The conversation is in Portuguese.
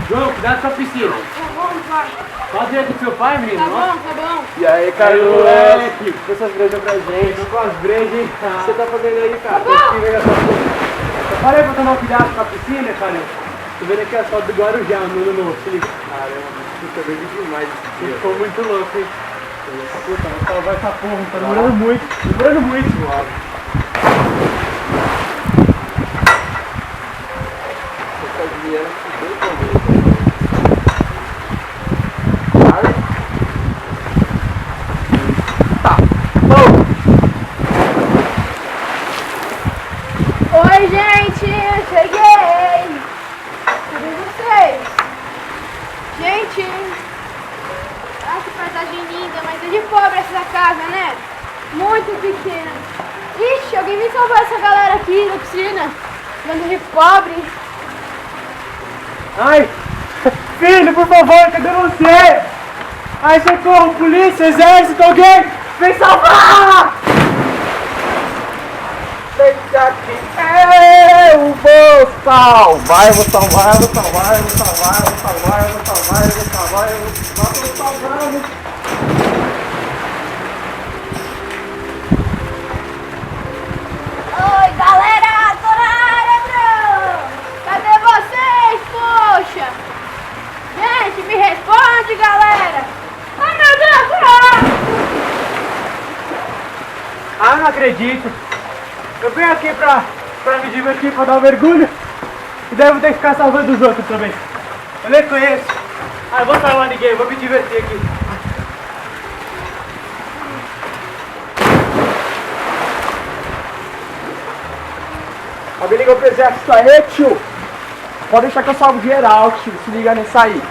João, cuidado com a piscina. Tá bom, pai. Só direito do seu pai, menino. Tá bom, tá bom. E aí, Carlos? Moleque. Com essas brejas pra gente. Tô com as brejas, hein? O que você tá fazendo aí, cara? Tá bom. Eu falei pra tomar cuidado com a piscina, cara. Tô vendo aqui a foto do Guarujá, no novo. Se liga. Caramba, fica bem demais esse dia. Ficou muito louco, hein? Puta, mas salvar essa porra, tá demorando muito. Demorando muito. Suave. Você tá desviando bem com medo. Tá. Bom. Oi, gente, eu cheguei. Cadê vocês? Gente, olha que paisagem linda, mas é de pobre essa casa, né? Muito pequena. Ixi, alguém me salvar essa galera aqui na piscina. Bando de pobre. Ai! Filho, por favor, cadê você? Ai, socorro, polícia, exército, alguém! Vem salvar! Deixa que eu vou salvar, eu vou salvar, eu vou salvar, eu vou salvar, eu vou salvar, eu vou salvar, eu vou salvar, eu vou salvar, eu vou salvar. Oi, galera, tô na área, bro! Cadê vocês, poxa? Gente, me responde, galera! Ai, meu Deus! Ah, não acredito! Eu venho aqui pra me divertir, pra dar um mergulho e daí eu vou ter que ficar salvando os outros também. Eu nem conheço. Ah, eu vou salvar ninguém, eu vou me divertir aqui. Alguém ligou pro exército aí, tio? Pode deixar que eu salvo geral, tio. Se liga nessa aí.